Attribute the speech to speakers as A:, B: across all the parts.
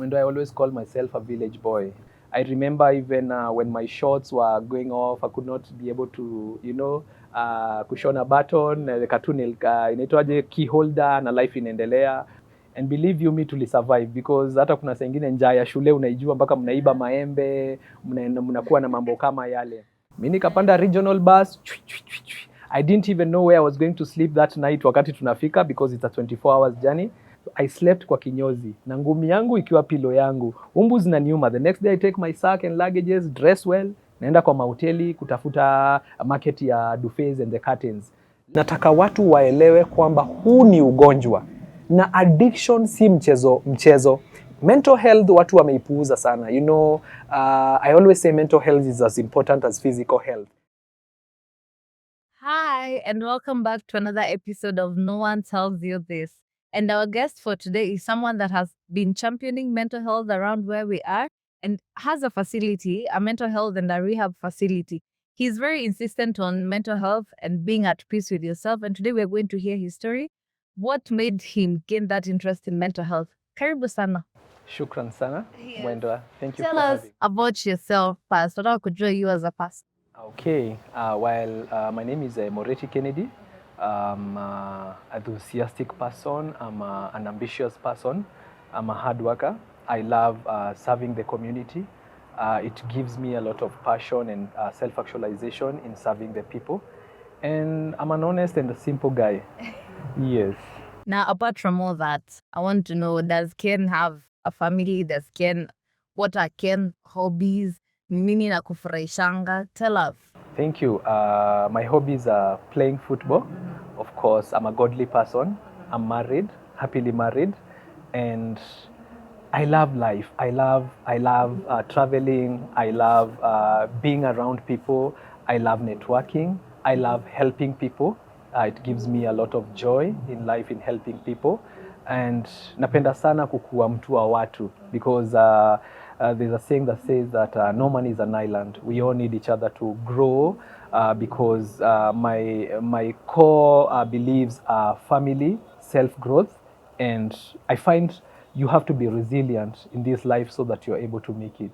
A: And I always call myself a village boy. I remember even when my shorts were going off, I could not be able to, kushona button, the cartoon inaitwaje key holder na life inaendelea. And believe you me, tulisurvive because hata kuna saa ingine njaa ya shule unaijua mpaka mnaiba maembe, mnakuwa na mambo kama yale. Mimi nikapanda regional bus. I didn't even know where I was going to sleep that night wakati tunafika because it's a 24 hours journey. I slept kwa kinyozi na ngumi yangu ikiwa pilo yangu. Umbu zinaniuma. The next day I take my sack and luggages, dress well, naenda kwa mahoteli kutafuta market ya duvets and the curtains. Nataka watu waelewe kwamba huu ni ugonjwa na addiction si mchezo. Mental health watu wameipuuza sana. I always say mental health is as important as physical health.
B: Hi, and welcome back to another episode of No One Tells You This. And our guest for today is someone that has been championing mental health around where we are and has a facility, a mental health and a rehab facility. He's very insistent on mental health and being at peace with yourself. And today we're going to hear his story. What made him gain that interest in mental health? Karibu sana.
A: Shukran sana.
B: Yes.
A: Mwendwa, thank you
B: Tell
A: for
B: us
A: having.
B: about yourself first. What I could you as a person.
A: Okay, my name is Mureti Kennedy. I'm an enthusiastic person. I'm an ambitious person. I'm a hard worker. I love serving the community. It gives me a lot of passion and self-actualization in serving the people. And I'm an honest and a simple guy. Yes.
B: Now, apart from all that, I want to know, does Ken have a family? What are Ken's hobbies? Nini na kufurahishanga? Tell us.
A: Thank you. My hobbies are playing football. Of course, I'm a godly person. I'm married, happily married, and I love life. I love traveling. I love being around people. I love networking. I love helping people. It gives me a lot of joy in life in helping people. And napenda sana kukuwa mtu wa watu because there's a saying that says that no man is an island. We all need each other to grow because my core beliefs are family, self-growth, and I find you have to be resilient in this life so that you're able to make it.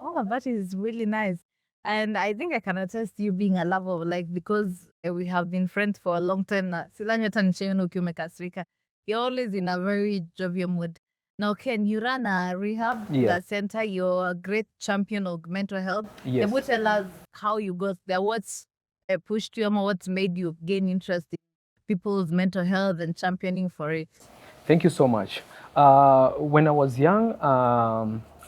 B: Oh, that is really nice. And I think I can attest to you being a lover of life because we have been friends for a long time now. Sidhani hata nishaona ukiwa umekasirika. You're always in a very jovial mood. Now, Ken, you run a rehab
A: Yes.
B: center. You're a great champion of mental health.
A: Yes.
B: Can you tell us how you got there? What's pushed you, or what's made you gain interest in people's mental health and championing for it?
A: Thank you so much. When I was young,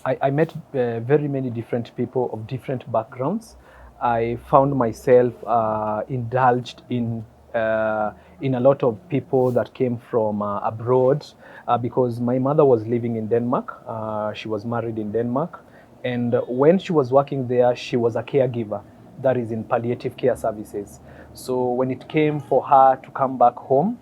A: I met very many different people of different backgrounds. I found myself indulged in a lot of people that came from abroad because my mother was living in Denmark. She was married in Denmark. And when she was working there, she was a caregiver, that is in palliative care services. So when it came for her to come back home,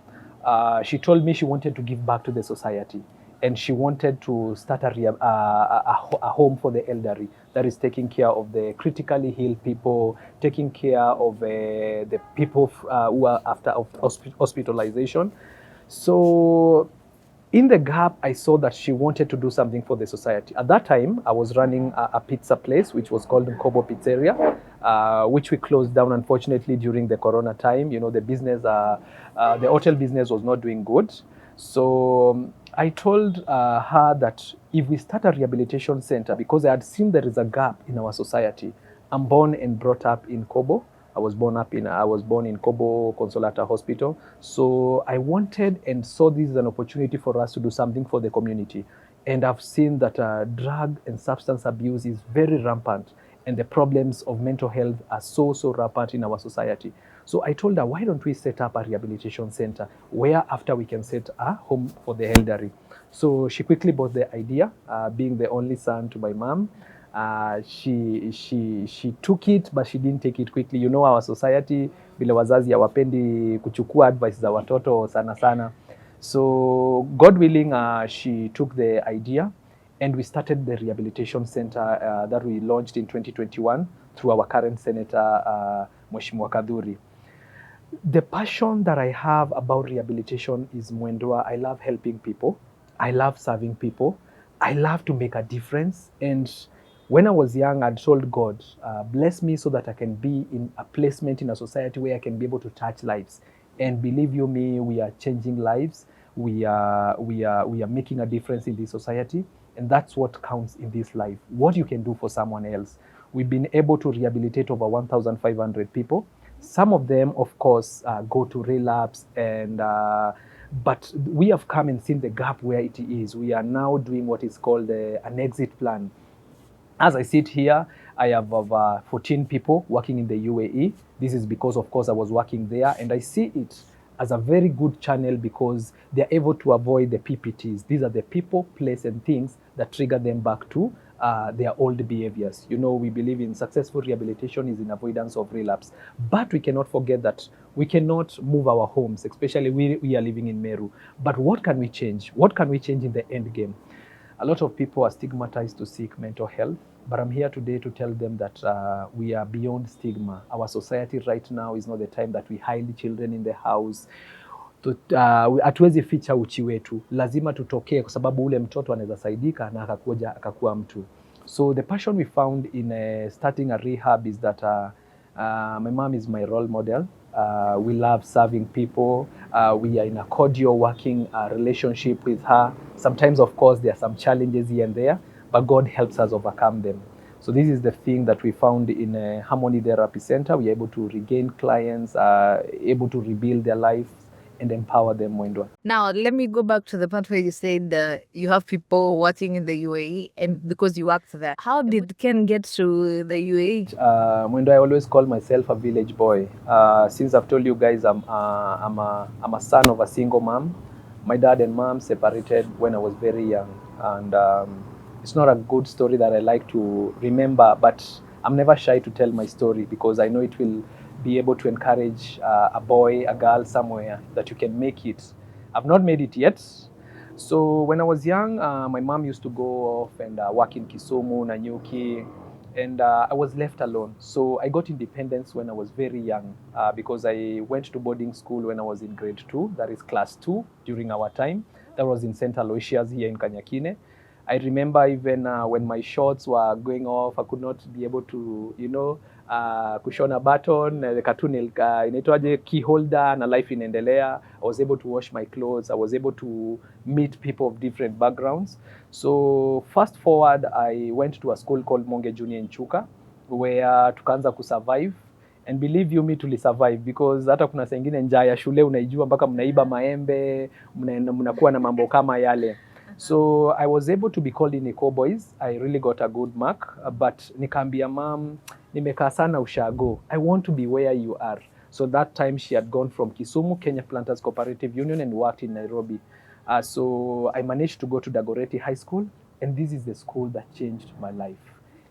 A: she told me she wanted to give back to the society and she wanted to start a home for the elderly that is taking care of the critically ill people, taking care of the people who are after hospitalization. So in the gap, I saw that she wanted to do something for the society. At that time, I was running a pizza place, which was called Kobo Pizzeria, which we closed down, unfortunately, during the Corona time. You know, the business, the hotel business was not doing good. So I told her that if we start a rehabilitation center, because I had seen there is a gap in our society. I'm born and brought up in Kobo. I was born in Kobo Consolata Hospital. So I wanted and saw this as an opportunity for us to do something for the community. And I've seen that drug and substance abuse is very rampant and the problems of mental health are so rampant in our society. So I told her, why don't we set up a rehabilitation center where after we can set a home for the elderly. So she quickly bought the idea, being the only son to my mom. She took it but she didn't take it quickly. You know our society, vile wazazi hawapendi kuchukua advice za watoto sana sana. So God willing, she took the idea and we started the rehabilitation center that we launched in 2021 through our current senator, Mheshimiwa Kadhuri. The passion that I have about rehabilitation is Mwendwa. I love helping people. I love serving people. I love to make a difference. And when I was young, I'd told God, bless me so that I can be in a placement in a society where I can be able to touch lives. And believe you me, we are changing lives. We are making a difference in this society. And that's what counts in this life. What you can do for someone else. We've been able to rehabilitate over 1,500 people. Some of them, of course, go to relapse but we have come and seen the gap where it is. We are now doing what is called an exit plan. As I sit here, I have over 14 people working in the UAE. This is because, of course, I was working there, and I see it as a very good channel because they're able to avoid the PPTs. These are the people, place, and things that trigger them back to their old behaviors. You know, we believe in successful rehabilitation is in avoidance of relapse. But we cannot forget that we cannot move our homes, especially we are living in Meru. But what can we change? What can we change in the end game? A lot of people are stigmatized to seek mental health, but I'm here today to tell them that we are beyond stigma. Our society right now is not the time that we hide children in the house. Hatuwezi ficha uchi wetu, lazima tutokee kwa sababu ule mtoto anaweza saidika na akakuwa mtu. So the passion we found in starting a rehab is that my mom is my role model. We love serving people. We are in a cordial working relationship with her. Sometimes, of course, there are some challenges here and there, but God helps us overcome them. So this is the thing that we found in Harmony Therapy Centre. We are able to regain clients, able to rebuild their lives and empower them, Mwendwa.
B: Now, let me go back to the part where you said you have people working in the UAE and because you worked there. How did Ken get to the UAE?
A: Mwendwa, I always call myself a village boy. Since I've told you guys I'm a son of a single mom. My dad and mom separated when I was very young. And it's not a good story that I like to remember, but I'm never shy to tell my story because I know it will be able to encourage a boy, a girl somewhere that you can make it. I've not made it yet. So when I was young, my mom used to go off and work in Kisumu, Nanyuki, and I was left alone. So I got independence when I was very young because I went to boarding school when I was in grade 2, that is class 2 during our time. That was in St. Aloysius here in Kanyakine. I remember even when my shorts were going off, I could not be able to, kushona button, the cartoon inaitwaje, key holder na life inaendelea. I was able to wash my clothes. I was able to meet people of different backgrounds. So fast forward, I went to a school called Monge Junior in Chuka, where tukaanza kusurvive. And believe you me, tulisurvive because hata kuna saa ingine njaa ya shule unaijua mpaka mnaiba maembe, mnakuwa na mambo kama yale. So I was able to be called in Eco Boys. I really got a good mark, but nikaambia mom, nimekaa sana ushago. I want to be where you are. So that time she had gone from Kisumu, Kenya Planters Cooperative Union, and worked in Nairobi. So I managed to go to Dagoretti High School, and this is the school that changed my life.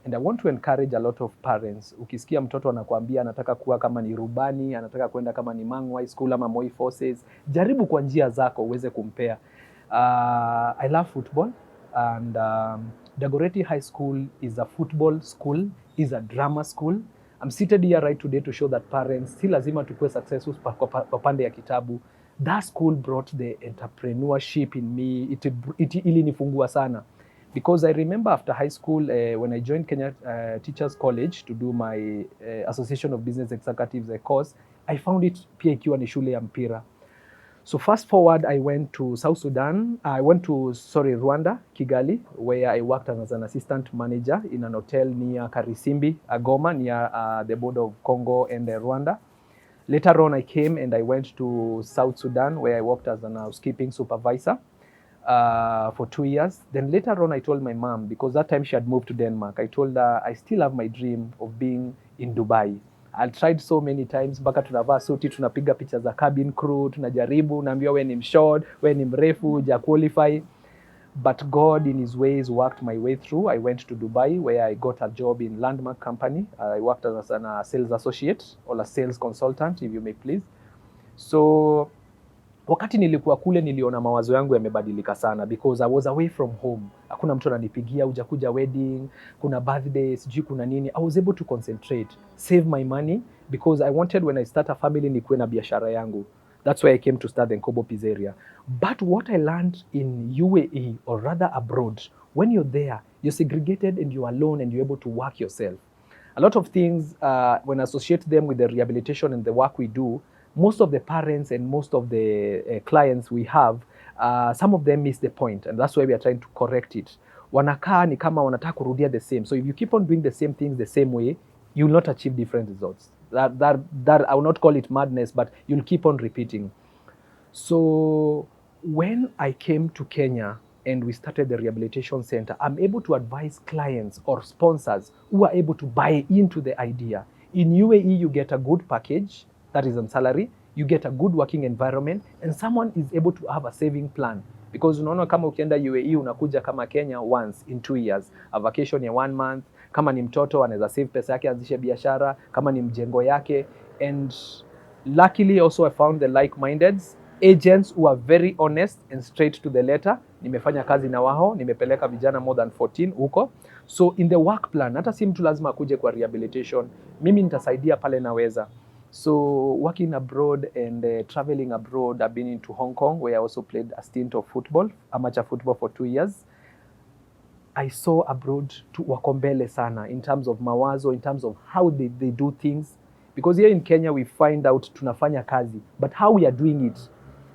A: And I want to encourage a lot of parents. Ukisikia mtoto anakuambia anataka kuwa kama ni rubani, anataka kwenda kama ni Mangu High School ama Moi Forces, jaribu kwa njia zako uweze kumpea. I love football, and Dagoretti High School is a football school, is a drama school. I'm seated here right today to show that parents si lazima tukue successful kwa pande ya kitabu. That school brought the entrepreneurship in me. It ilinifungua sana. Because I remember after high school, when I joined Kenya Teachers College to do my Association of Business Executives course, I found it pia ikiwa ni shule ya mpira. So fast forward, I went to South Sudan. Rwanda, Kigali, where I worked as an assistant manager in an hotel near Karisimbi, Goma, near the border of Congo and Rwanda. Later on, I came and I went to South Sudan, where I worked as an housekeeping supervisor for 2 years. Then later on, I told my mom, because that time she had moved to Denmark, I told her I still have my dream of being in Dubai. I tried so many times, mpaka tunavaa suti, tunapiga picha za cabin crew, tunajaribu, naambiwa we ni mshort, we ni mrefu, ja qualify. But God in his ways worked my way through. I went to Dubai where I got a job in Landmark Company. I worked as a sales associate or a sales consultant, if you may please. So wakati nilikuwa kule niliona mawazo yangu yamebadilika sana because I was away from home. Hakuna mtu ananipigia hujakuja wedding, kuna birthday, sijui kuna nini. I was able to concentrate, save my money because I wanted when I start a family nikuwe na biashara yangu. That's why I came to start the Nkobo Pizzeria. But what I learned in UAE or rather abroad When you're there, you're segregated and you're alone and you're able to work yourself. A lot of things, when I associate them with the rehabilitation and the work we do, most of the parents and most of the clients we have, some of them miss the point, and that's why we are trying to correct it. Wanakaa ni kama wanataka kurudia the same. So if you keep on doing the same things the same way, you will not achieve different results. That I will not call it madness, but you'll keep on repeating. So when I came to Kenya and we started the rehabilitation center, I'm able to advise clients or sponsors who are able to buy into the idea. In UAE, you get a good package, that is on salary, you get a good working environment, and someone is able to have a saving plan. Because unaona kama ukienda UAE unakuja kama Kenya once in 2 years, a vacation ya 1 month, kama ni mtoto anaweza save pesa yake anzishe biashara, kama ni mjengo yake. And luckily also I found the like-mindeds, agents who are very honest and straight to the letter. Nimefanya kazi na wao, nimepeleka vijana more than 14 huko. So in the work plan, hata si mtu lazima akuje kwa rehabilitation, mimi nitasaidia pale naweza. So working abroad and traveling abroad, I've been into Hong Kong where I also played a stint of football, amateur football for 2 years. I saw abroad wako mbele sana in terms of mawazo, in terms of how they do things. Because here in Kenya we find out tunafanya kazi, but how we are doing it.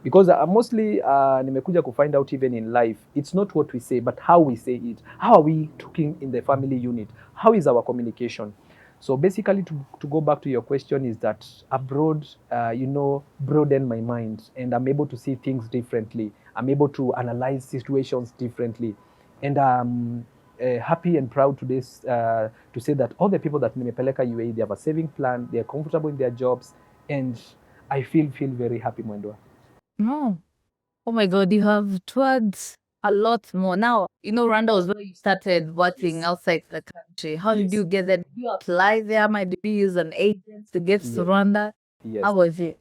A: Because mostly nimekuja ku find out even in life, it's not what we say, but how we say it. How are we talking in the family unit? How is our communication? So basically, to go back to your question, is that abroad, broaden my mind, and I'm able to see things differently. I'm able to analyze situations differently. And I'm happy and proud today to say that all the people that nimepeleka UAE, they have a saving plan, they're comfortable in their jobs, and I feel very happy, Mwendwa.
B: No. Oh my God, you have toured a lot more. Now, Rwanda was where you started working outside the country. How did you get there? Did you apply there? Might you use an agent to get to Rwanda?
A: Yes.
B: How was it?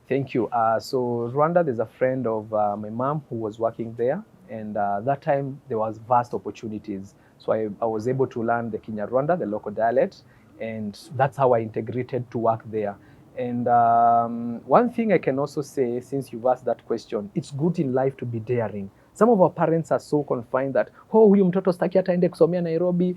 A: Thank you. So Rwanda, there's a friend of my mom who was working there, and that time there was vast opportunities. So I was able to learn the Kinyarwanda, the local dialect, and that's how I integrated to work there. And one thing I can also say, since you've asked that question, it's good in life to be daring. Some of our parents are so confined that, huyu mtoto staki hata aende kusomea Nairobi.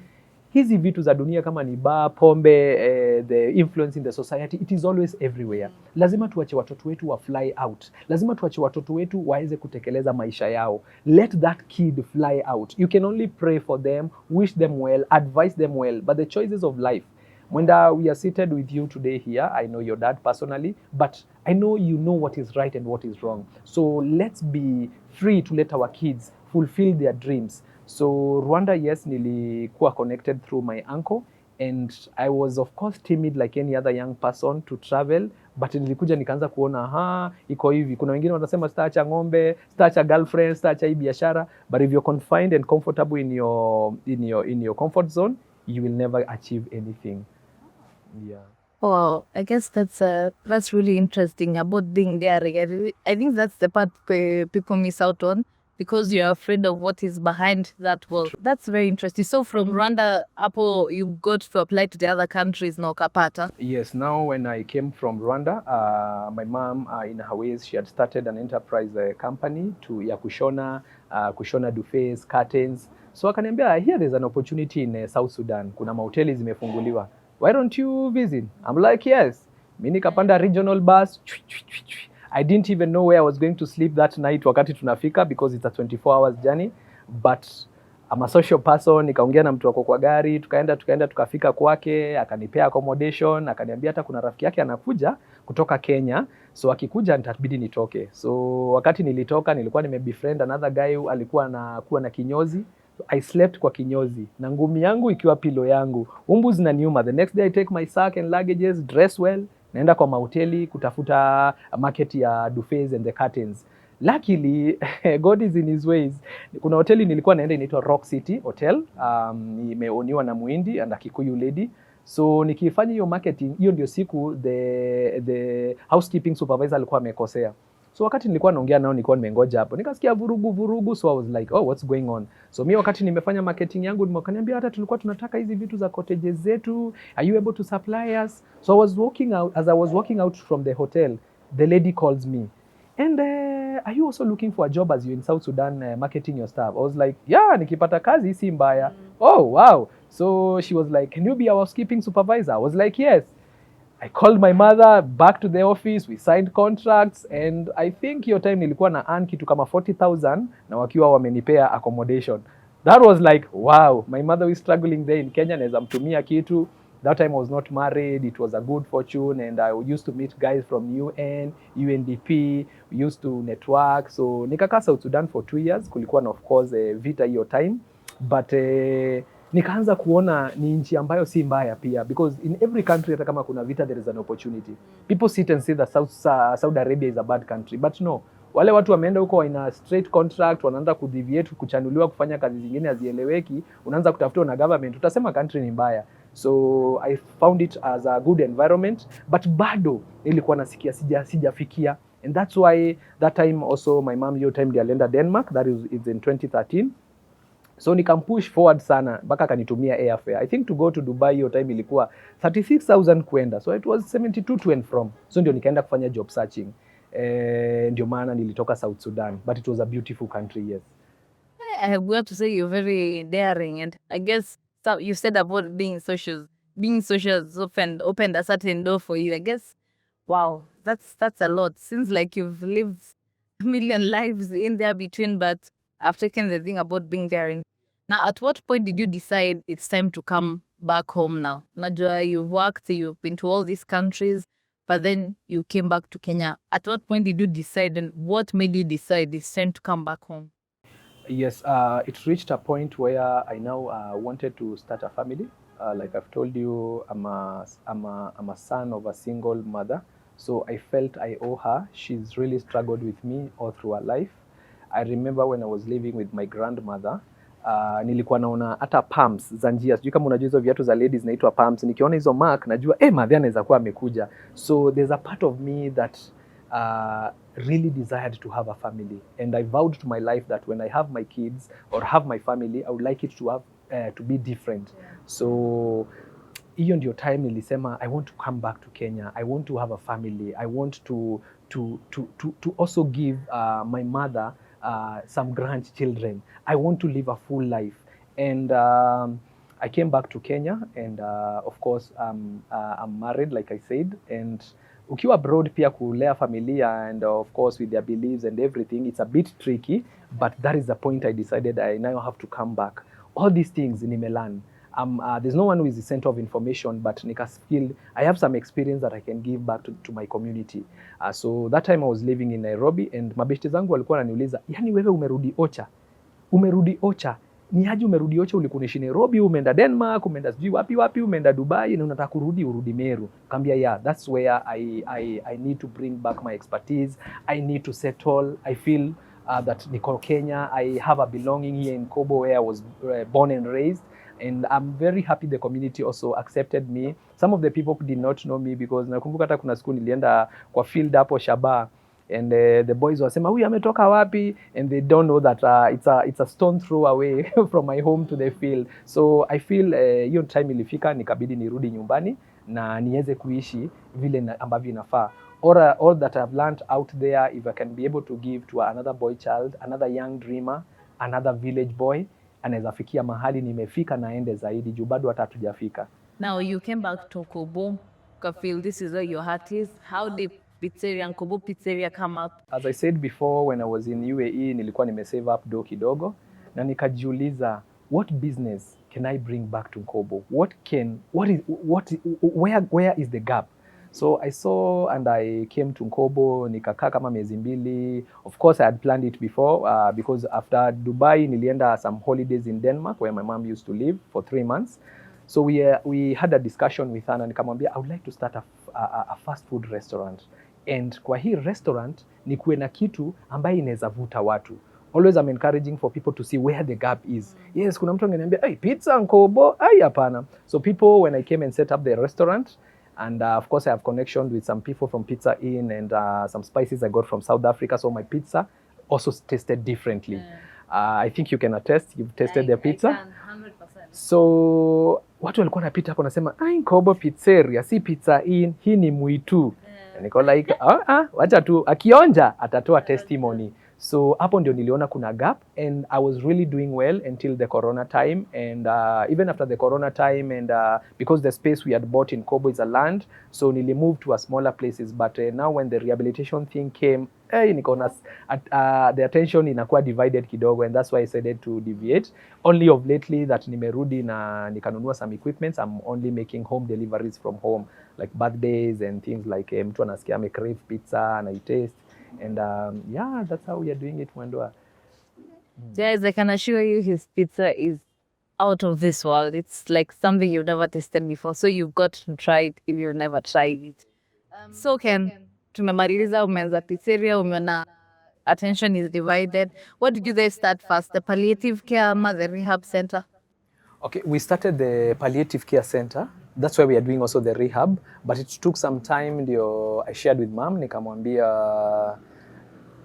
A: Hizi vitu za dunia kama ni bar, pombe, the influence in the society, it is always everywhere. Lazima tuache watoto wetu wa fly out. Lazima tuache watoto wetu waweze kutekeleza maisha yao. Let that kid fly out. You can only pray for them, wish them well, advise them well, but the choices of life. When we are seated with you today here, I know your dad personally, but I know you know what is right and what is wrong. So let's be free to let our kids fulfill their dreams. So Rwanda, yes, nilikuwa connected through my uncle, and I was of course timid like any other young person to travel, but nilikuja nikaanza kuona iko hivi. Kuna wengine wanasema sitaacha ng'ombe, sitaacha girlfriend, sitaacha hii biashara, but if you're confined and comfortable in your comfort zone, you will never achieve anything. Yeah.
B: Well, I guess that's really interesting about being daring. I think that's the part people miss out on, because you're afraid of what is behind that wall. That's very interesting. So from Rwanda, Apple, you got to apply to the other countries, no kapata?
A: Yes, now when I came from Rwanda, my mom, in her ways, she had started an enterprise company ya kushona duvets, curtains. So akaniambia, here there's an opportunity in South Sudan. Kuna mahoteli zimefunguliwa. Why don't you visit? I'm like, yes. Mimi nikapanda regional bus. I didn't even know where I was going to sleep that night wakati tunafika, because it's a 24 hours journey. But I'm a social person, nikaongea na mtu wako kwa gari, tukaenda tukafika kwake, akanipea accommodation, akaniambia hata kuna rafiki yake anakuja kutoka Kenya, so akikuja nitabidi nitoke. So wakati nilitoka nilikuwa nimebefriend another guy alikuwa anakuwa na kinyozi. I slept kwa kinyozi na ngumi yangu ikiwa pilo yangu, umbu zinaniuma. The next day I take my sack and luggages, dress well, naenda kwa mahoteli kutafuta market ya duvets and the curtains. Luckily, God is in his ways. Kuna hoteli nilikuwa naenda inaitwa Rock City Hotel, imeoniwa na Muhindi and a Kikuyu lady. So nikifanya hiyo marketing, hiyo ndio siku the housekeeping supervisor alikuwa amekosea. So wakati nilikuwa naongea nao nilikuwa nimengoja hapo, nikasikia vurugu, so I was like, oh, what's going on? So mimi wakati nimefanya marketing yangu nimekaniambia hata tulikuwa tunataka hizi vitu za cottages zetu, are you able to supply us? So I was walking out, as I was walking out from the hotel, the lady calls me. And are you also looking for a job as you're in South Sudan marketing your stuff? I was like, yeah, nikipata kazi si mbaya. Oh, wow. So she was like, can you be our housekeeping supervisor? I was like, yes. I called my mother back to the office, we signed contracts, and I think hiyo time nilikuwa na earn kitu kama 40,000 na wakiwa wamenipea accommodation. That was like, wow, my mother was struggling there in Kenya, naweza mtumia kitu. That time I was not married, it was a good fortune, and I used to meet guys from UN, UNDP, we used to network. So nikakaa South Sudan for 2 years, kulikuwa na of course vita hiyo time, but nikaanza kuona ni nchi ambayo si mbaya pia, because in every country hata kama kuna vita there is an opportunity. People sit and say that Saudi Arabia is a bad country, but no, wale watu wameenda huko wana straight contract, wanaanza kudeviate, kuchanuliwa kufanya kazi zingine hazieleweki, unaanza kutafuta na government, utasema country ni mbaya. So I found it as a good environment, but bado nilikuwa nasikia sijafikia, and that's why that time also my mom hiyo time alienda Denmark, that is in 2013. So nikampush forward sana mpaka akanitumia airfare. I think to go to Dubai hiyo time ilikuwa 36,000 kwenda. So it was 72 to and from. So ndio nikaenda kufanya job searching. Ndio maana nilitoka South Sudan, but it was a beautiful country, yes.
B: I have got to say you're very daring, and I guess you said about being social. Being social has opened a certain door for you. I guess, wow, that's a lot. Seems like you've lived a million lives in there between, but I've taken the thing about being daring. Now, at what point did you decide it's time to come back home now? Najua, you've worked, you've been to all these countries, but then you came back to Kenya. At what point did you decide, and what made you decide it's time to come back home?
A: Yes, it reached a point where I now wanted to start a family. Like I've told you, I'm a son of a single mother. So I felt I owe her. She's really struggled with me all through her life. I remember when I was living with my grandmother, nilikuwa naona hata pumps za njia, sijui kama unajua hizo viatu za ladies naitwa pumps, nikiona hizo mark najua madhi anaweza kuwa amekuja. So there's a part of me that really desired to have a family, and I vowed to my life that when I have my kids or have my family, I would like it to have to be different. So hiyo ndio time nilisema I want to come back to Kenya. I want to have a family. I want to also give my mother some grandchildren. I want to live a full life. And I came back to Kenya, and of course I'm married, like I said, and ukiwa abroad pia kulea familia, and of course with their beliefs and everything, it's a bit tricky, but that is the point I decided I now have to come back. All these things nimelan. There's no one who is the center of information, but nika feel I have some experience that I can give back to my community. So that time I was living in Nairobi, and mabeshte zangu walikuwa wananiuliza, yani wewe umerudi Ocha? Umerudi Ocha? Ni aje umerudi Ocha? Ulikuwa unaishi Nairobi, umeenda Denmark, umeenda sijui wapi, umeenda Dubai, na unataka urudi Meru. Kambia, yeah, that's where I need to bring back my expertise. I need to settle. I feel that niko Kenya, I have a belonging here in Kobo where I was born and raised. And I'm very happy the community also accepted me. Some of the people did not know me, because nakumbuka hata kuna siku nilienda kwa field hapo Shaba, and the boys wasema huyu ametoka wapi, and they don't know that it's a stone throw away from my home to the field. So I feel hiyo time ilifika nikabidi nirudi nyumbani na niweze kuishi vile ambavyo inafaa. All that I've learned out there, if I can be able to give to another boy child, another young dreamer, another village boy, anaweza fikia mahali nimefika na ende zaidi, juu bado hata hatujafika.
B: Now you came back to Kobo, feel this is where your heart is. How did Pizzeria and Kobo Pizzeria come up?
A: As I said before, when I was in UAE, nilikuwa nimesave up do kidogo, na nikajiuliza, what business can I bring back to Kobo? Where is the gap? So I saw, and I came to Kobo, nikakaa kama miezi mbili. Of course I had planned it before, because after Dubai nilienda some holidays in Denmark where my mom used to live for 3 months. So we had a discussion with her, na nikamwambia I would like to start a fast food restaurant, and kwa hii restaurant nikuwe na kitu ambaye inaweza vuta watu. Always I'm encouraging for people to see where the gap is. Yes, kuna mtu angeniambia, hey, pizza Kobo, hapana. So people, when I came and set up the restaurant, and of course I have connection with some people from Pizza Inn, and some spices I got from South Africa, so my pizza also tasted differently. I think you can attest, you've tasted their pizza.
B: I can, 100%.
A: So watu walikuwa napita hapo nasema, Kobo Pizzeria, si Pizza Inn, hii ni Mwitu. Niko like wacha tu akionja atatoa testimony. So hapo ndio niliona kuna gap, and I was really doing well until the corona time, and even after the corona time, and because the space we had bought in Kobo is a land, so nili move to a smaller places, but now when the rehabilitation thing came, nikaona the attention inakuwa divided kidogo, and that's why I decided to deviate. Only of lately that nimerudi na nikanunua some equipments, I'm only making home deliveries from home, like birthdays and things like mtu anasikia ame crave pizza and I taste, and yeah, that's how we are doing it, Mwendwa.
B: Guys, I can assure you his pizza is out of this world. It's like something you've never tasted before, so you've got to try it if you've never tried it. So Ken, tumemaliza, umeanza pizzeria, umeona attention is divided. What did you guys start first, the palliative care or the rehab center?
A: Okay, we started the palliative care center. That's why we are doing also the rehab, but it took some time. Ndio I shared with mom, nikamwambia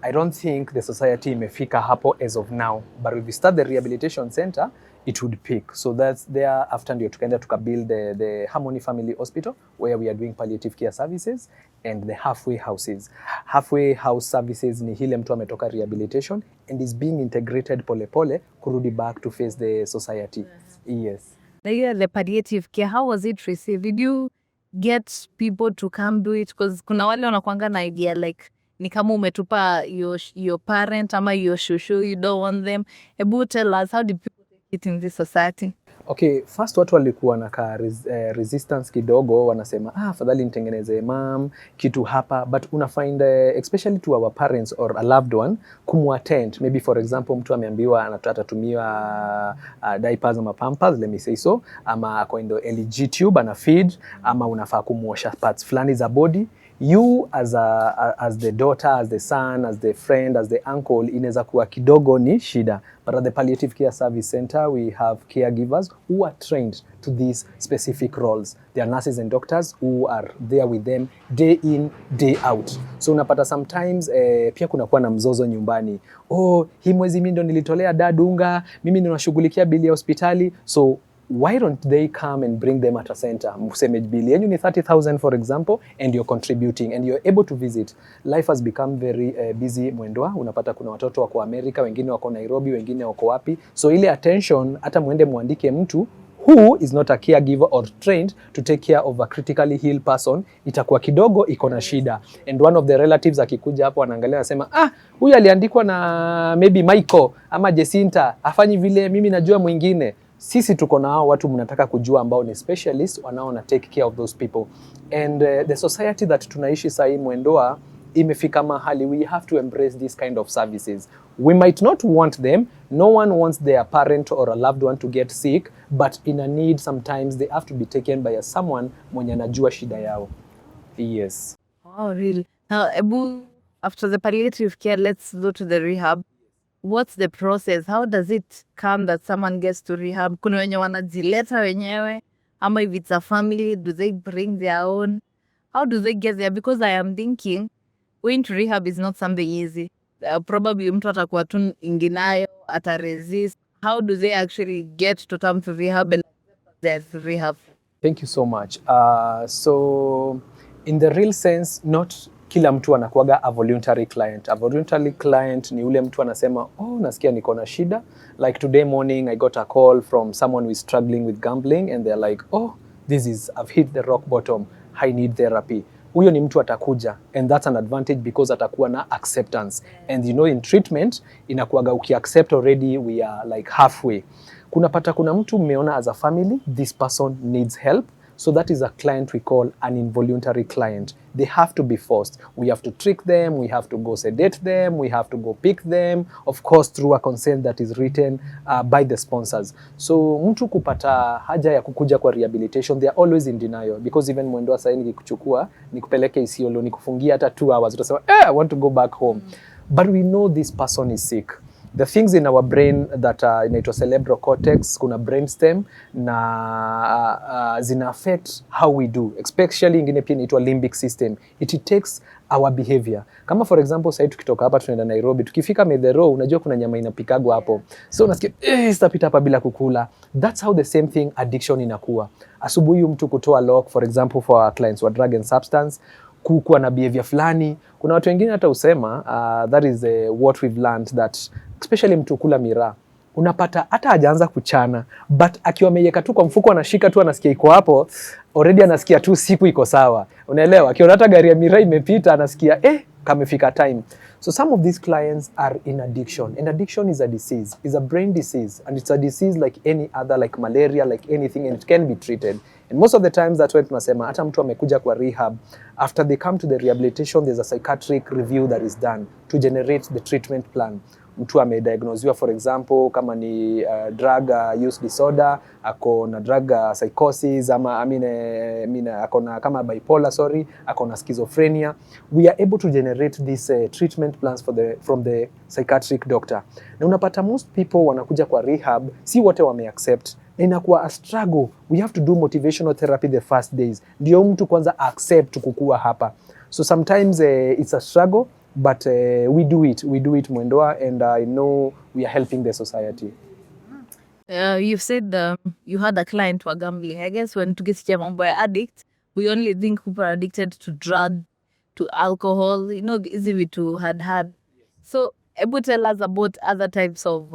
A: I don't think the society imefika hapo as of now, but if we start the rehabilitation center, it would pick. So that's there after ndio tukaenda tukabuild the Harmony Family Hospital, where we are doing palliative care services, and the halfway houses. Halfway house services ni hile mtu ametoka rehabilitation and is being integrated pole kurudi back to face the society. Yes.
B: The palliative care, how was it received? Did you get people to come do it? Because kuna wale wanakuanga na idea like ni kama umetupa your parent ama your shushu, you don't want them. Ebu tell us, how did people take it in this society?
A: Okay, first watu walikuwa na resistance kidogo, wanasema afadhali nitengeneze mom kitu hapa, but una find especially to our parents or a loved one kumuattend. Maybe for example mtu ameambiwa atatumia diapers ama pampers, let me say so, ama ako in the LG tube ana feed, ama unafaa kumuosha parts flani za body. You as the daughter, as the son, as the friend, as the uncle, inaweza kuwa kidogo ni shida. But at the Palliative Care Service Center, we have caregivers who are trained to these specific roles. They are nurses and doctors who are there with them day in, day out. So unapata sometimes pia kunakuwa na mzozo nyumbani. Hii mwezi mimi ndo nilitolea dad unga, mimi ndo nashughulikia bili ya hospitali. So why don't they come and bring them at a center? Mseme bili yenyu ni 30,000 for example, and you're contributing and you're able to visit. Life has become very busy, Mwendwa. Unapata kuna watoto wako Amerika, wengine wako Nairobi, wengine wako wapi. So ile attention, hata mwende muandike mtu who is not a caregiver or trained to take care of a critically ill person, itakuwa kidogo iko na shida. And one of the relatives akikuja hapo anaangalia anasema huyu aliandikwa na maybe Michael ama Jacinta, afanyi vile, mimi najua mwingine. Sisi tuko na hao watu mnataka kujua ambao ni specialist wanaona take care of those people. And the society that tunaishi sahi, Mwendwa, imefika mahali we have to embrace this kind of services. We might not want them. No one wants their parent or a loved one to get sick, but in a need sometimes they have to be taken by someone mwenye anajua shida yao. Yes.
B: Oh, really? Now, Ebu, after the palliative care, let's go to the rehab. What's the process? How does it come that someone gets to rehab? Kuna wenye wanajileta wenyewe, ama if it's a family, do they bring their own? How do they get there? Because I am thinking going to rehab is not something easy. Probably mtu atakuwa tu inginayo, ata-resist. How do they actually get to come to rehab and there's rehab?
A: Thank you so much. So in the real sense, not kila mtu anakuwaga a voluntary client. A voluntary client ni ule mtu anasema, nasikia niko na shida. Like today morning, I got a call from someone who is struggling with gambling, and they're like, I've hit the rock bottom. I need therapy. Huyo ni mtu atakuja, and that's an advantage because atakuwa na acceptance. And in treatment, inakuwaga uki-accept already, we are like halfway. Kuna mtu mmeona as a family, this person needs help. So that is a client we call an involuntary client. They have to be forced. We have to trick them, we have to go sedate them, we have to go pick them, of course through a consent that is written by the sponsors. So mtu kupata haja ya kukuja kwa rehabilitation, they are always in denial, because even Mwendwa sasa nikikuchukua, nikupeleke Isiolo, nikufungia hata 2 hours, utasema, I want to go back home. But we know this person is sick. The things in our brain that inaitwa cerebral cortex, kuna brainstem, na zina affect how we do, especially ingine pia inaitwa limbic system. It takes our behavior. Kama for example, sasa tukitoka hapa tunaenda Nairobi, tukifika Medero, unajua kuna nyama inapikagwa hapo. So unasikia sitapita hapa bila kukula. That's how the same thing addiction inakuwa. Asubuhi mtu kutoa lock, for example for our clients wa drug and substance, kuwa na behavior fulani. Kuna watu wengine hata usema that is what we've learned, that especially mtu kula miraa, unapata hata hajaanza kuchana, but akiwa ameiweka tu kwa mfuko, anashika tu, anasikia iko hapo already, anasikia tu siku iko sawa, unaelewa. Akiona hata gari ya miraa imepita, anasikia kamefika time. So some of these clients are in addiction, and addiction is a disease, is a brain disease, and it's a disease like any other, like malaria, like anything, and it can be treated. And most of the times that's when tunasema hata mtu amekuja kwa rehab, after they come to the rehabilitation, there's a psychiatric review that is done to generate the treatment plan. Mtu amediagnosewa for example kama ni drug use disorder, ako na drug psychosis, ama ako na kama bipolar, ako na schizophrenia. We are able to generate these treatment plans from the psychiatric doctor. Na unapata most people wanakuja kwa rehab, si wote wame-accept. Inakuwa a struggle. We have to do motivational therapy the first days, ndio mtu kwanza accept kukua hapa. So sometimes it's a struggle, but we do it Mwendoa, and I know we are helping the society.
B: You've said you had a client who was gambling. I guess when tukisikia mambo ya addict, we only think people are addicted to drug, to alcohol, easy vitu had. So able to tell us about other types of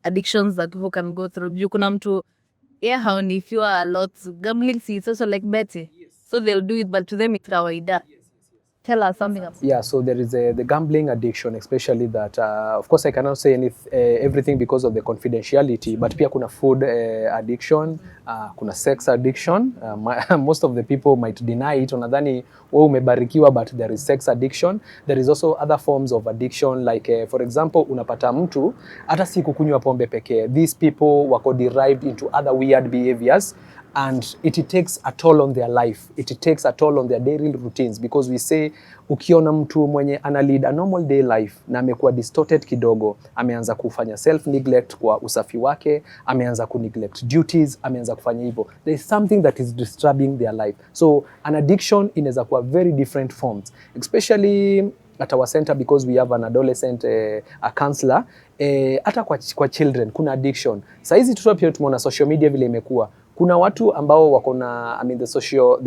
B: addictions that people can go through. You kuna mtu haoni if you are a lot gambling, see, it's also like betting. Yes. So they'll do it, but to them it's kawaida. Tell us something about
A: Yeah, so there is the gambling addiction, especially that, of course I cannot say everything because of the confidentiality, but pia kuna food addiction, kuna sex addiction. Most of the people might deny it, unadhani wewe umebarikiwa, but there is sex addiction. There is also other forms of addiction, like for example, unapata mtu hata si kukunywa pombe pekee. These people wako derived into other weird behaviors, and it takes a toll on their life. It takes a toll on their daily routines, because we say ukiona mtu mwenye ana lead a normal day life na amekuwa distorted kidogo, ameanza kufanya self neglect kwa usafi wake, ameanza ku neglect duties, ameanza kufanya hivyo, there is something that is disturbing their life. So an addiction inaweza kuwa very different forms, especially at our center, because we have an adolescent a counselor. Hata kwa children kuna addiction. Saizi pia tumeona social media vile imekuwa, kuna watu ambao wako na the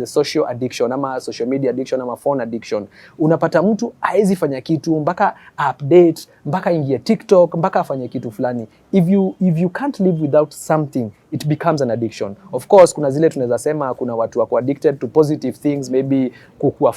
A: social addiction, ama social media addiction, ama phone addiction. Unapata mtu haezi fanya kitu mpaka update, mpaka ingie TikTok, mpaka afanye kitu fulani. If you can't live without something, it becomes an addiction. Of course kuna zile tunaweza sema kuna watu wako addicted to positive things, maybe kukuwa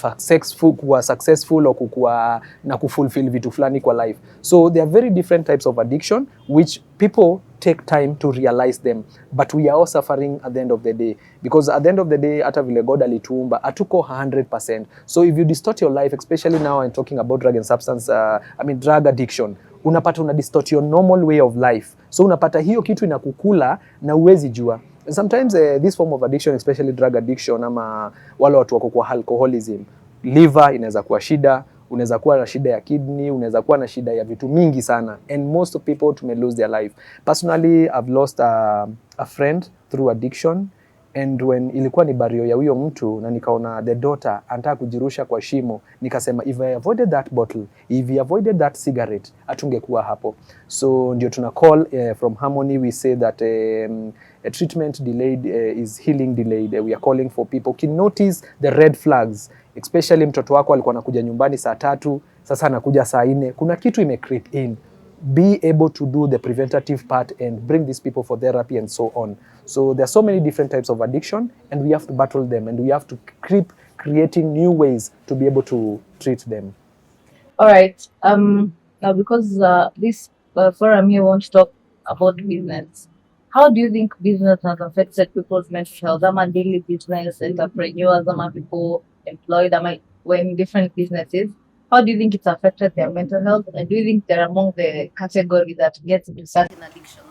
A: successful or kukuwa na kufulfill vitu fulani kwa life. So there are very different types of addiction which people take time to realize them, but we are all suffering at the end of the day, because at the end of the day hata vile God alituumba atuko 100%. So if you distort your life, especially now I'm talking about drug and substance drug addiction, unapata una distort your normal way of life. So unapata hiyo kitu inakukula na uwezi jua. Sometimes this form of addiction, especially drug addiction, ama wale watu wako kwa alcoholism, liver inaweza kuwa shida, unaweza kuwa na shida ya kidney, unaweza kuwa na shida ya vitu mingi sana, and most of people may lose their life. Personally, I've lost a friend through addiction, and when ilikuwa ni bario ya huyo mtu na nikaona the daughter anataka kujirusha kwa shimo, nikasema if I avoided that bottle, if I avoided that cigarette, atungekuwa hapo. So ndio tuna call from Harmony, we say that a treatment delayed is healing delayed. We are calling for people can notice the red flags, especially mtoto wako alikuwa anakuja nyumbani saa 3, sasa anakuja saa 4, kuna kitu creep in. Be able to do the preventative part and bring these people for therapy and so on. So there are so many different types of addiction, and we have to battle them, and we have to keep creating new ways to be able to treat them.
B: All right. Now because this forum here wants to talk about business, how do you think business has affected people's mental health? Am I daily business, entrepreneurs, am I people employed, am I when different businesses? How do you think it's affected their mental health? And do you think they're among the category that gets into certain addictions?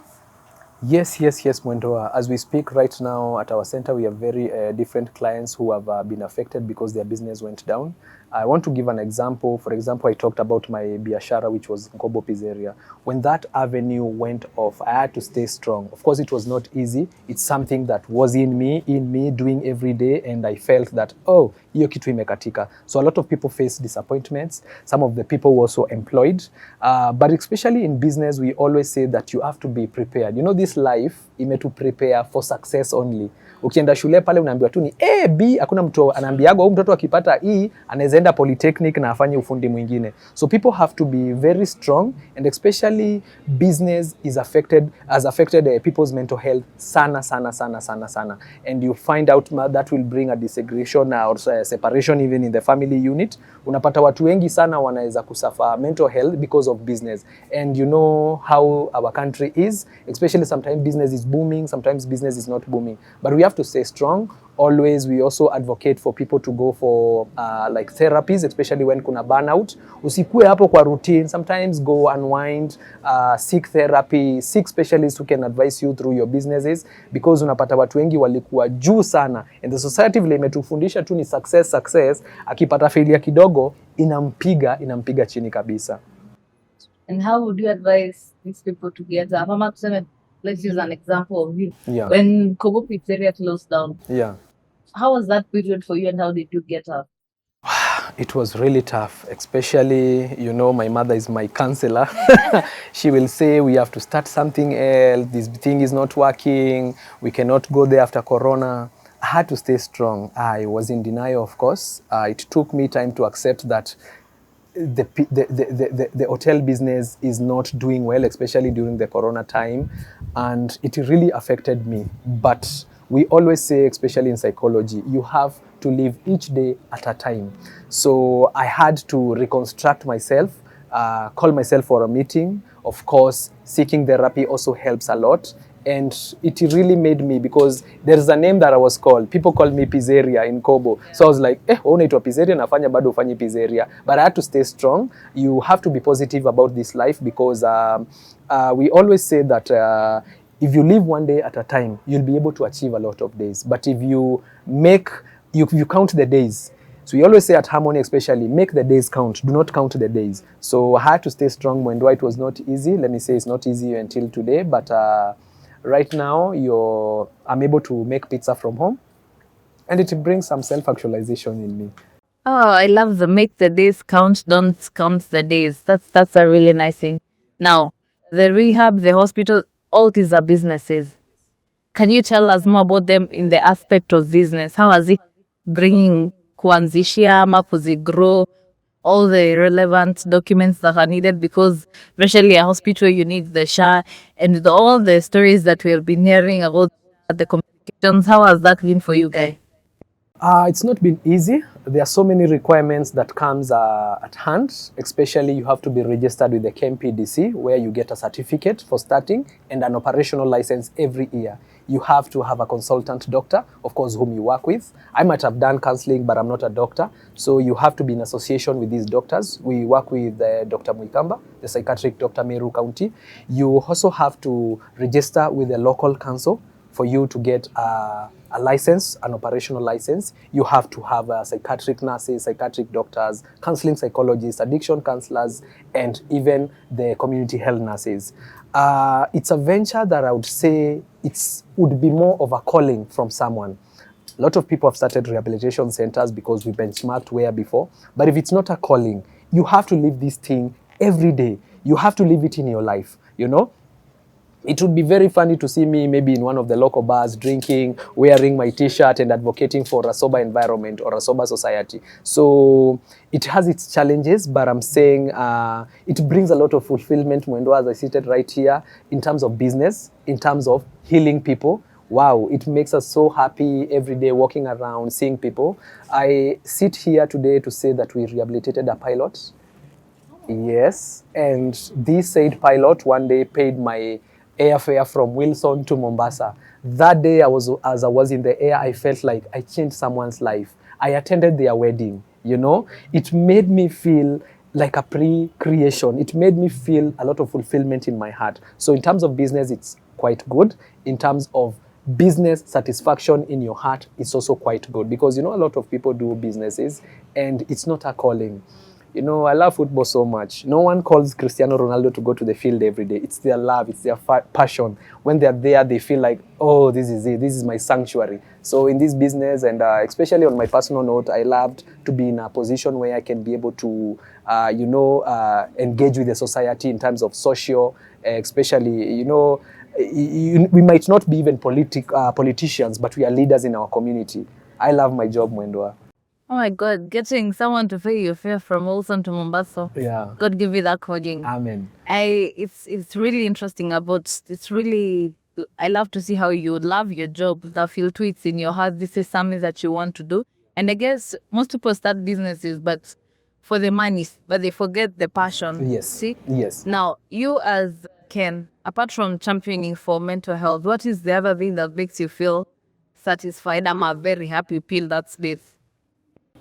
A: Yes, Mwendoa. As we speak right now at our center, we have very different clients who have been affected because their business went down. I want to give an example. For example, I talked about my biashara, which was Ngobo Pizzeria. When that avenue went off, I had to stay strong. Of course, it was not easy. It's something that was in me doing every day, and I felt that, hiyo kitu imekatika. So a lot of people face disappointments. Some of the people were also employed. But especially in business, we always say that you have to be prepared. You know, this life, imetu prepare for success only. Ukienda shule pale unaambiwa tu ni A, B, hakuna mtu anaambiaga huyu mtoto akipata E anaweza enda polytechnic na afanye ufundi mwingine. So people have to be very strong, and especially business has affected people's mental health sana sana sana sana sana, and you find out that will bring a desegregation or separation even in the family unit. Unapata watu wengi sana wanaweza kusuffer mental health because of business, and you know how our country is, especially sometimes business is booming, sometimes business is not booming, but we have to stay strong. Always we also advocate for people to go for like therapies, especially when kuna burnout. Usikue hapo kwa routine, sometimes go unwind, seek therapy, seek specialists who can advise you through your businesses, because unapata watu wengi walikuwa juu sana, and the society vile imetufundisha tu ni success, akipata failure kidogo inampiga chini kabisa.
B: And how would you advise these people to get up? Let's use an example of you.
A: Yeah.
B: When Kobo Pizzeria closed down,
A: Yeah.
B: how was that period for you, and how did you get up?
A: It was really tough, especially, you know, my mother is my counselor. She will say, we have to start something else. This thing is not working. We cannot go there after Corona. I had to stay strong. I was in denial, of course. It took me time to accept that the hotel business is not doing well, especially during the Corona time, and it really affected me. But we always say, especially in psychology, you have to live each day at a time. So I had to reconstruct myself, call myself for a meeting. Of course, seeking therapy also helps a lot. And it really made me, because there's a name that I was called. People call me Pizzeria in Kobo. So I was like, unaitwa Pizzeria, nafanya bado ufanyi Pizzeria. But I had to stay strong. You have to be positive about this life, because we always say that if you live one day at a time, you'll be able to achieve a lot of days. But if you count the days, so we always say at Harmony, especially, make the days count. Do not count the days. So I had to stay strong. When it was not easy. Let me say it's not easy until today. But right now, I'm able to make pizza from home, and it brings some self-actualization in me.
B: Oh, I love the make the days count, don't count the days. That's a really nice thing. Now, the rehab, the hospital, all these are businesses. Can you tell us more about them in the aspect of business? How is it bringing kuanzishia ama kuzigrow, all the relevant documents that are needed? Because especially a hospital, you need the SHA and all the stories that we have been hearing about the complications. How has that been for you guys?
A: It's not been easy. There are so many requirements that comes at hand. Especially, you have to be registered with the KMPDC, where you get a certificate for starting and an operational license every year. You have to have a consultant doctor, of course, whom you work with. I might have done counseling, but I'm not a doctor. So you have to be in association with these doctors. We work with Dr. Muikamba, the psychiatric doctor, Meru County. You also have to register with the local council for you to get a license, an operational license. You have to have psychiatric nurses, psychiatric doctors, counseling psychologists, addiction counselors, and even the community health nurses. It's a venture that I would say would be more of a calling from someone. A lot of people have started rehabilitation centers because we benchmarked where before. But if it's not a calling, you have to live this thing every day. You have to live it in your life, you know? It would be very funny to see me maybe in one of the local bars drinking, wearing my t-shirt and advocating for a sober environment or a sober society. So it has its challenges, but I'm saying it brings a lot of fulfillment, Mwendo, as I seated right here, in terms of business, in terms of healing people. Wow, it makes us so happy every day walking around, seeing people. I sit here today to say that we rehabilitated a pilot. Yes, and this said pilot one day paid my airfare from Wilson to Mombasa. That day, as I was in the air, I felt like I changed someone's life. I attended their wedding, you know. It made me feel like a pre-creation. It made me feel a lot of fulfillment in my heart. So in terms of business, it's quite good. In terms of business satisfaction in your heart, it's also quite good, because, you know, a lot of people do businesses and it's not a calling. You know, I love football so much. No one calls Cristiano Ronaldo to go to the field every day. It's their love, it's their passion. When they're there, they feel like, oh, this is it. This is my sanctuary. So in this business, and especially on my personal note, I loved to be in a position where I can be able to, engage with the society in terms of social, especially, you know, We might not be even politicians, but we are leaders in our community. I love my job, Mwendwa.
B: Oh my God, getting someone to pay your fare from Wilson to Mombasa.
A: Yeah.
B: God give you that calling.
A: Amen.
B: It's really interesting I love to see how you love your job, that feel tweets in your heart. This is something that you want to do. And I guess most people start businesses, but for the money, but they forget the passion.
A: Yes.
B: See?
A: Yes.
B: Now, you as Ken, apart from championing for mental health, what is the other thing that makes you feel satisfied? I'm a very happy pill that's this.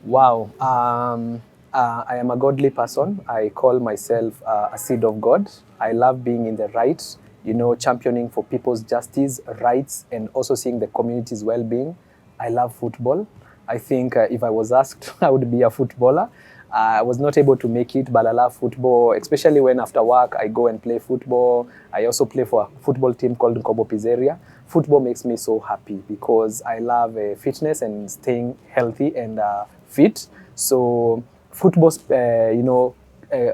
A: Wow. I am a godly person. I call myself a seed of God. I love being in the right, championing for people's justice, rights, and also seeing the community's well-being. I love football. I think if I was asked, I would be a footballer. I was not able to make it, but I love football, especially when after work I go and play football. I also play for a football team called Nkobo Pizzeria. Football makes me so happy because I love fitness and staying healthy and fit. So football,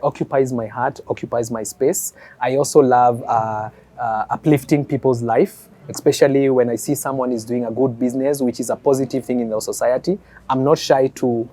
A: occupies my heart, occupies my space. I also love uplifting people's life, especially when I see someone is doing a good business, which is a positive thing in our society. I'm not shy to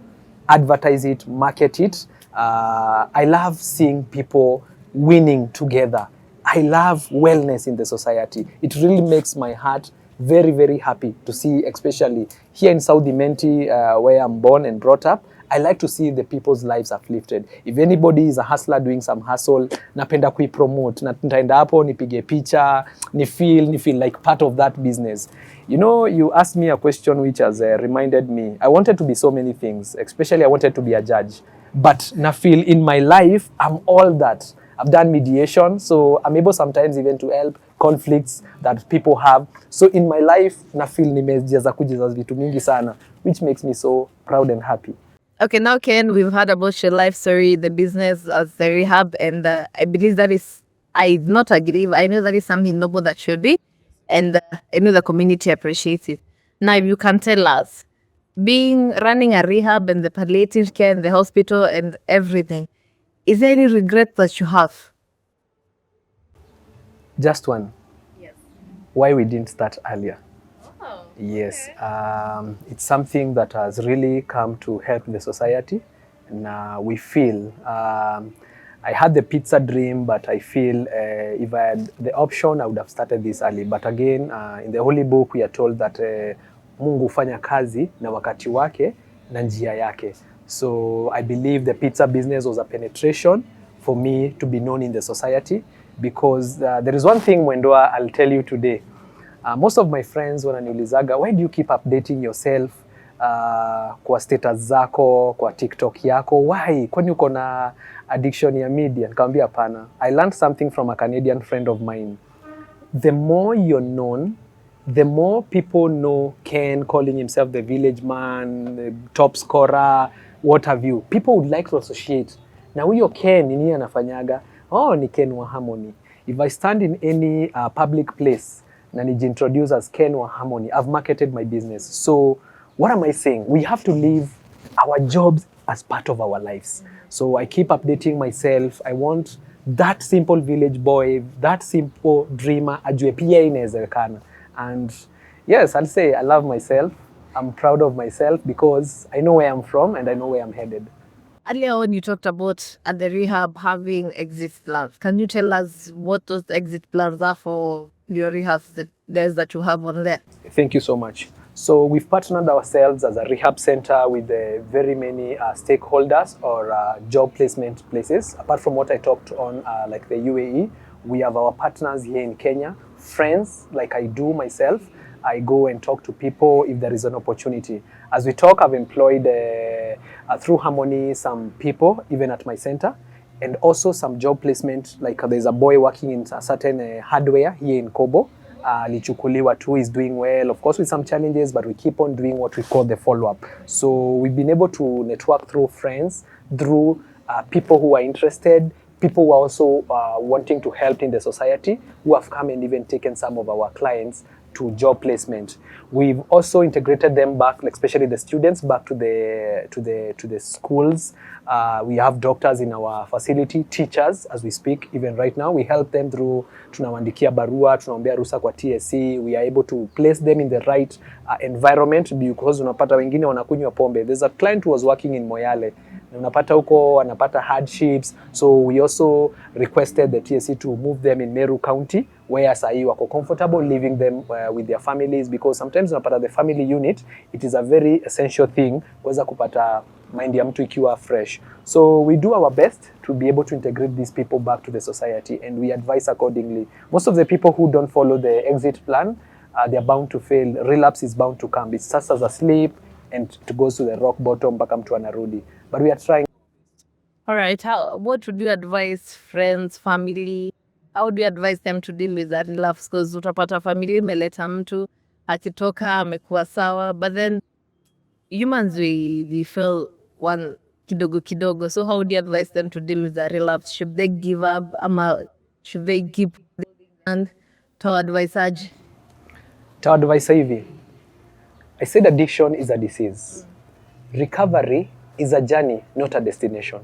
A: advertise it, market it. I love seeing people winning together. I love wellness in the society. It really makes my heart very, very happy to see, especially here in South Imenti, where I'm born and brought up. I like to see the people's lives uplifted. If anybody is a hustler doing some hustle, napenda kuipromote. Nitaenda hapo, nipige picha, ni feel like part of that business. You asked me a question which has reminded me. I wanted to be so many things, especially I wanted to be a judge. But na feel in my life, I'm all that. I've done mediation, so I'm able sometimes even to help conflicts that people have. So in my life, na feel nimejaza kujaza vitu mingi sana, which makes me so proud and happy.
B: Okay, now Ken, we've heard about your life story, the business as the rehab, and I believe that is, I not agree, I know that is something noble that should be, and I know the community appreciates it. Now, if you can tell us, running a rehab and the palliative care and the hospital and everything, is there any regret that you have?
A: Just one.
B: Yes.
A: Why we didn't start earlier.
B: Oh,
A: yes. It's something that has really come to help the society. And we feel, I had the pizza dream, but I feel if I had the option, I would have started this early. But again, in the Holy Book, we are told that Mungu hufanya kazi na wakati wake na njia yake. So I believe the pizza business was a penetration for me to be known in the society, because there is one thing, Mwendwa, I'll tell you today. Most of my friends wananiulizaga, why do you keep updating yourself kwa status zako, kwa TikTok yako? Why? Kwani uko na addiction ya media? Nikamwambia hapana. I learned something from a Canadian friend of mine. The more you're known, the more people know Ken calling himself the village man, the top scorer, what have you. People would like to associate. Na huyo Ken nini anafanyaga? Oh, ni Ken wa Harmony. If I stand in any public place na nijintroduce as Ken wa Harmony, I've marketed my business. So what am I saying? We have to live our jobs as part of our lives. So I keep updating myself. I want that simple village boy, that simple dreamer, ajue pia inawezekana. And yes, I'll say I love myself. I'm proud of myself because I know where I'm from and I know where I'm headed.
B: Earlier on, you talked about at the rehab having exit plans. Can you tell us what those exit plans are for your rehab that you have on there?
A: Thank you so much. So we've partnered ourselves as a rehab center with very many stakeholders or job placement places. Apart from what I talked on, like the UAE, we have our partners here in Kenya, friends like I do myself. I go and talk to people if there is an opportunity. As we talk, I've employed through Harmony some people even at my center, and also some job placement. Like there's a boy working in a certain hardware here in Kobo. Alichukuliwa too, is doing well, of course with some challenges, but we keep on doing what we call the follow-up. So we've been able to network through friends, through people who are interested, people who are also wanting to help in the society, who have come and even taken some of our clients to job placement. We've also integrated them back, especially the students, back to the schools. We have doctors in our facility, teachers as we speak. Even right now, we help them through tunawaandikia barua, tunaombea ruhusa kwa TSC. We are able to place them in the right environment because unapata wengine wanakunywa pombe. There's a client who was working in Moyale. Unapata huko anapata hardships, so we also requested the TSC to move them in Meru County where sahi wako comfortable leaving them with their families, because sometimes unapata the family unit, it is a very essential thing kuweza kupata mind ya mtu ikiwa fresh. So we do our best to be able to integrate these people back to the society, and we advise accordingly. Most of the people who don't follow the exit plan, they are bound to fail. Relapse is bound to come. It starts as a sleep and it goes to the rock bottom mpaka mtu anarudi. But we are trying.
B: All right. What would you advise friends, family? How would you advise them to deal with that relapse? Because utapata family imeleta mtu akitoka amekuwa sawa, but then humans we feel one kidogo kidogo. So how would you advise them to deal with that relapse? Should they give up? Should they keep and to advise aje?
A: To advise hivi, I said addiction is a disease. Recovery is a journey, not a destination.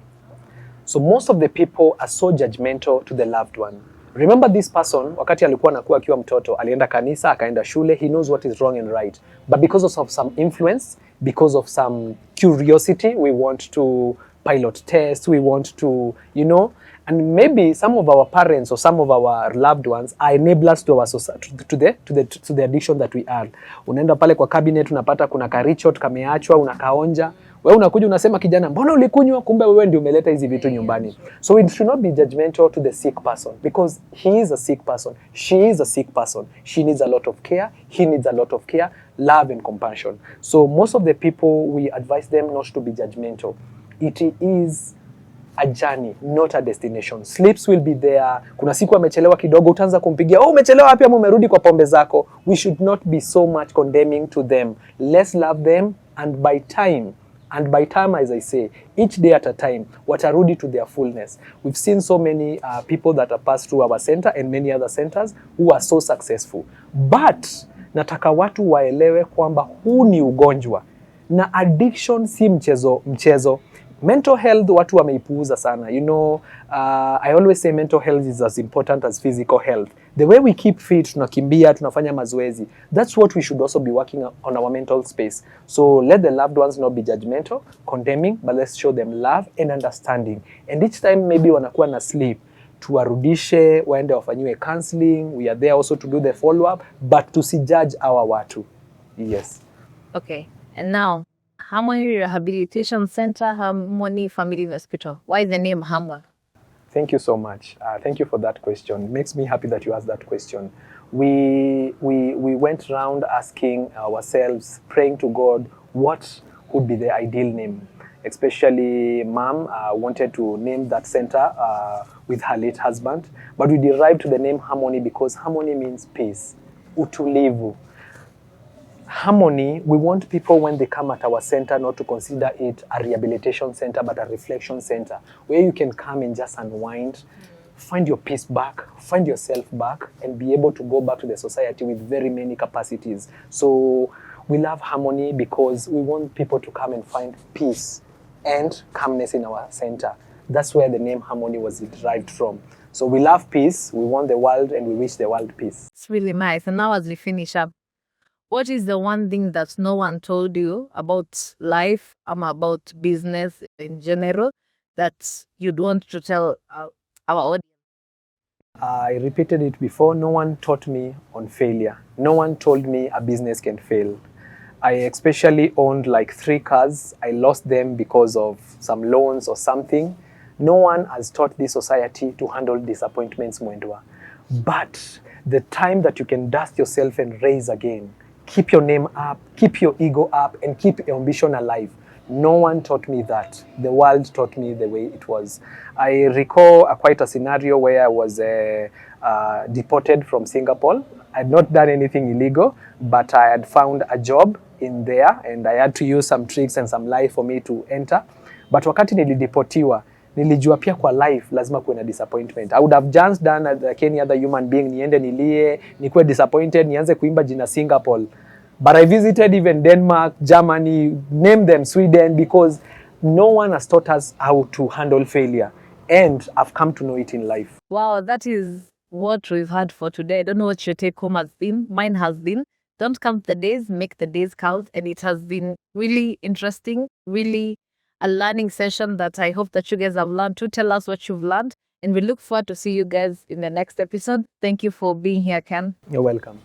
A: So most of the people are so judgmental to the loved one. Remember this person, wakati alikuwa anakuwa akiwa mtoto, alienda kanisa, akaenda shule, he knows what is wrong and right. But because of some influence, because of some curiosity, we want to pilot test, we want to, you know, and maybe some of our parents or some of our loved ones are enablers to our society, to the addiction that we are. Unaenda pale kwa cabinet unapata kuna karichot kameachwa, unakaonja. Wewe unakuja unasema kijana, mbona ulikunywa? Kumbe wewe ndio umeleta hizi vitu nyumbani. So we should not be judgmental to the sick person, because he is a sick person, she is a sick person. She needs a lot of care, he needs a lot of care, love and compassion. So most of the people, we advise them not to be judgmental. It is a journey, not a destination. Slips will be there. Kuna siku amechelewa kidogo, utaanza kumpigia, oh umechelewa wapi ama umerudi kwa pombe zako. We should not be so much condemning to them. Let's love them, and by time, as I say, each day at a time, watarudi to their fullness. We've seen so many people that have passed through our center and many other centers who are so successful. But nataka watu waelewe kwamba huu ni ugonjwa na addiction si mchezo. Mental health watu wameipuuza sana. You know, I always say mental health is as important as physical health. The way we keep fit, tunakimbia, tunafanya mazoezi, that's what we should also be working on our mental space. So let the loved ones not be judgmental, condemning, but let's show them love and understanding. And each time maybe wanakuwa na sleep, tuwarudishe, waende wafanyiwe counseling. We are there also to do the follow up, but tusijudge our watu. Yes.
B: Okay. And now, Harmony Rehabilitation Center, Harmony Family Hospital. Why the name Harmony?
A: Thank you so much. Thank you for that question. It makes me happy that you asked that question. We went around asking ourselves, praying to God, what would be the ideal name? Especially Mom wanted to name that center with her late husband, but we derived to the name Harmony because harmony means peace, utulivu. Harmony, we want people when they come at our center not to consider it a rehabilitation center but a reflection center where you can come and just unwind, find your peace back, find yourself back, and be able to go back to the society with very many capacities. So we love Harmony because we want people to come and find peace and calmness in our center. That's where the name Harmony was derived from. So we love peace, we want the world, and we wish the world peace.
B: It's really nice. And now as we finish up, what is the one thing that no one told you about life, about business in general, that you'd want to tell our audience?
A: I repeated it before, no one taught me on failure. No one told me a business can fail. I especially owned like 3 cars. I lost them because of some loans or something. No one has taught this society to handle disappointments, Mwendwa. But the time that you can dust yourself and raise again, keep your name up, keep your ego up, and keep your ambition alive. No one taught me that. The world taught me the way it was. I recall quite a scenario where I was deported from Singapore. I had not done anything illegal, but I had found a job in there, and I had to use some tricks and some lie for me to enter. But wakati nilideportiwa, nilijua pia kwa life lazima kuwe na disappointment. I would have just done like any other human being, niende nilie, nikuwe disappointed, nianze kuimba jina Singapore. But I visited even Denmark, Germany, name them, Sweden, because no one has taught us how to handle failure. And I've come to know it in life.
B: Wow, that is what we've had for today. I don't know what your take home has been. Mine has been, don't count the days, make the days count. And it has been really interesting, really a learning session that I hope that you guys have learned. To tell us what you've learned. And we look forward to see you guys in the next episode. Thank you for being here, Ken.
A: You're welcome.